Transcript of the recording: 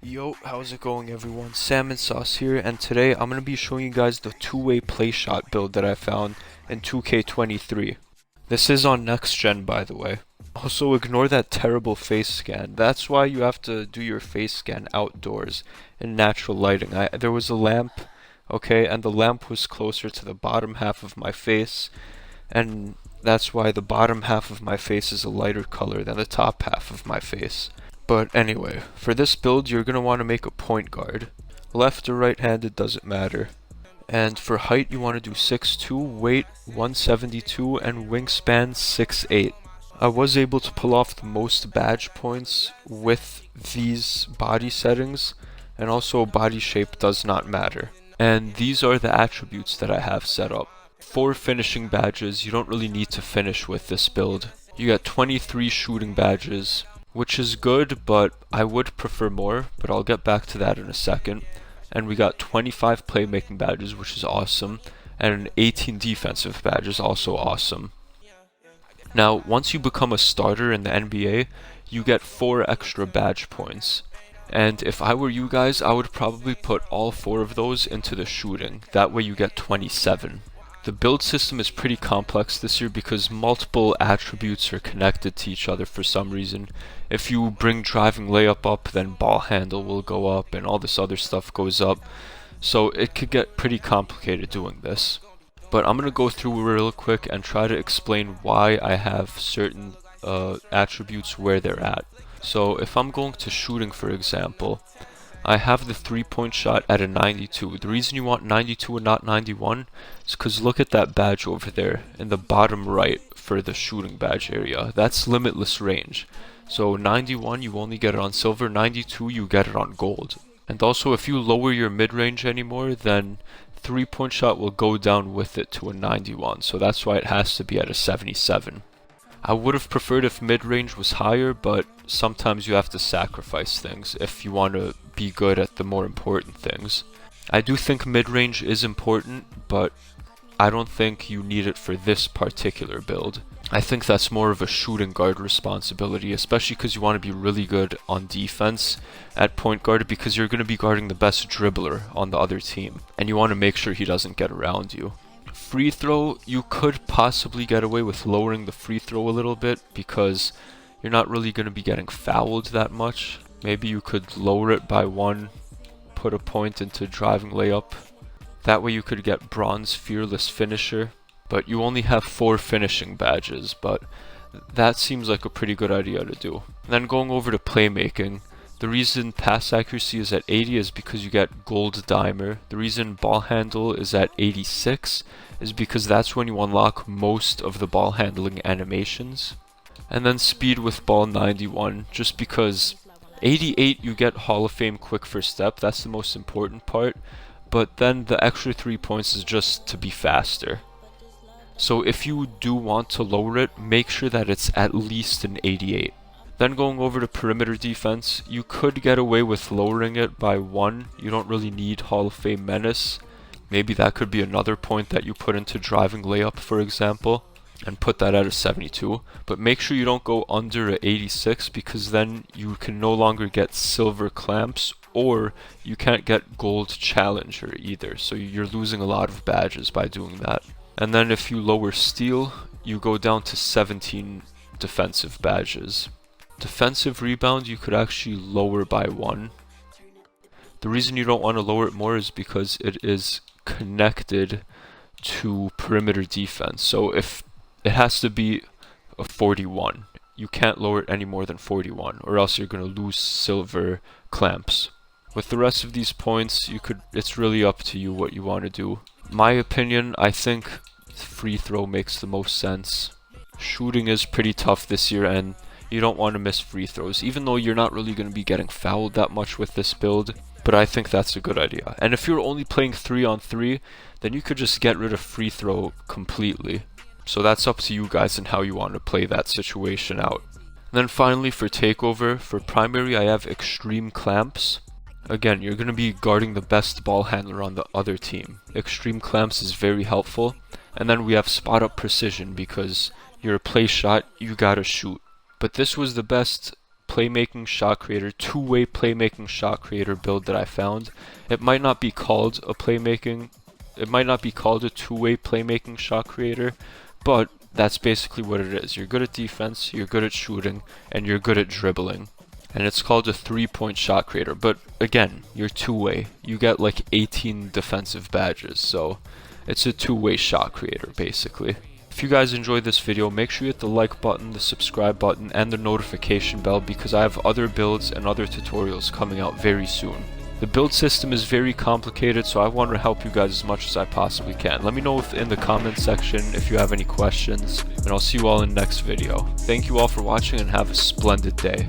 Yo, how's it going everyone? Salmon Sauce here, and today I'm going to be showing you guys the two-way play shot build that I found in 2K23. This is on next gen, by the way. Also, ignore that terrible face scan. That's why you have to do your face scan outdoors in natural lighting. There was a lamp, okay, and the lamp was closer to the bottom half of my face, and that's why the bottom half of my face is a lighter color than the top half of my face. But anyway, for this build you're going to want to make a point guard. Left or right-handed doesn't matter. And for height you want to do 6'2", weight 172, and wingspan 6'8". I was able to pull off the most badge points with these body settings, and also body shape does not matter. And these are the attributes that I have set up. 4 finishing badges. You don't really need to finish with this build. You got 23 shooting badges, which is good, but I would prefer more, but I'll get back to that in a second. And we got 25 playmaking badges, which is awesome, and 18 defensive badges, also awesome. Now, once you become a starter in the NBA, you get 4 extra badge points. And if I were you guys, I would probably put all 4 of those into the shooting. That way you get 27. The build system is pretty complex this year because multiple attributes are connected to each other for some reason. If you bring driving layup up, then ball handle will go up and all this other stuff goes up. So it could get pretty complicated doing this. But I'm going to go through real quick and try to explain why I have certain attributes where they're at. So if I'm going to shooting, for example, I have the 3-point shot at a 92. The reason you want 92 and not 91 is because look at that badge over there in the bottom right for the shooting badge area. That's limitless range. So 91 you only get it on silver, 92 you get it on gold. And also if you lower your mid-range anymore, then 3-point shot will go down with it to a 91. So that's why it has to be at a 77. I would have preferred if mid-range was higher, but sometimes you have to sacrifice things if you want to be good at the more important things. I do think mid-range is important, but I don't think you need it for this particular build. I think that's more of a shooting guard responsibility, especially because you want to be really good on defense at point guard because you're going to be guarding the best dribbler on the other team, and you want to make sure he doesn't get around you. Free throw, you could possibly get away with lowering the free throw a little bit because you're not really going to be getting fouled that much. Maybe you could lower it by 1, put a point into driving layup. That way you could get bronze fearless finisher, but you only have 4 finishing badges, but that seems like a pretty good idea to do. And then going over to playmaking, the reason pass accuracy is at 80 is because you get gold dimer. The reason ball handle is at 86 is because that's when you unlock most of the ball handling animations. And then speed with ball 91, just because 88 you get Hall of Fame quick first step, that's the most important part, but then the extra 3 points is just to be faster. So if you do want to lower it, make sure that it's at least an 88. Then going over to perimeter defense, you could get away with lowering it by 1. You don't really need Hall of Fame menace. Maybe that could be another point that you put into driving layup, for example, and put that at a 72. But make sure you don't go under a 86 because then you can no longer get silver clamps, or you can't get gold challenger either. So you're losing a lot of badges by doing that. And then if you lower steal, you go down to 17 defensive badges. Defensive rebound you could actually lower by 1. The reason you don't want to lower it more is because it is connected to perimeter defense. So if it has to be a 41, you can't lower it any more than 41, or else you're going to lose silver clamps. With the rest of these points, it's really up to you what you want to do. My opinion, I think free throw makes the most sense. Shooting is pretty tough this year, and you don't want to miss free throws, even though you're not really going to be getting fouled that much with this build, but I think that's a good idea. And if you're only playing 3-on-3, then you could just get rid of free throw completely. So that's up to you guys and how you want to play that situation out. And then finally for takeover, for primary I have extreme clamps. Again, you're going to be guarding the best ball handler on the other team. Extreme clamps is very helpful. And then we have spot up precision because you're a play shot, you gotta shoot. But this was the best playmaking shot creator, two-way playmaking shot creator build that I found. It might not be called a two-way playmaking shot creator, but that's basically what it is. You're good at defense, you're good at shooting, and you're good at dribbling. And it's called a 3-point shot creator. But again, you're two-way. You get like 18 defensive badges, so it's a two-way shot creator basically. If you guys enjoyed this video, make sure you hit the like button, the subscribe button, and the notification bell because I have other builds and other tutorials coming out very soon. The build system is very complicated, so I want to help you guys as much as I possibly can. Let me know in the comments section if you have any questions, and I'll see you all in the next video. Thank you all for watching and have a splendid day.